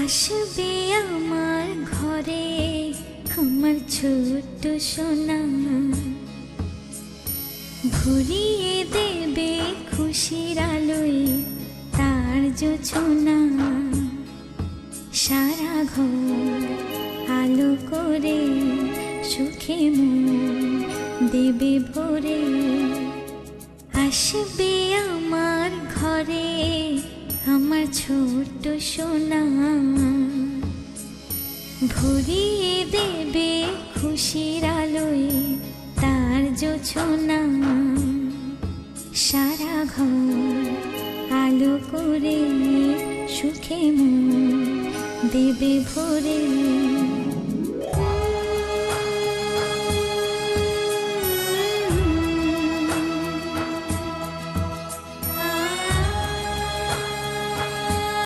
আসবে আমার ঘরে আমার ছোট্ট সোনা, ভরিয়ে দেবে খুশির আলোয় তার জোছনা। সারা ঘর আলো করে সুখে মন দেবে ভরে। আসবে আমার ঘরে আমার ছোট্ট সোনা, ভরিয়ে দেবে খুশির আলোয় তার জোছনা। সারা ঘর আলো করে সুখে মন দেবে ভরে।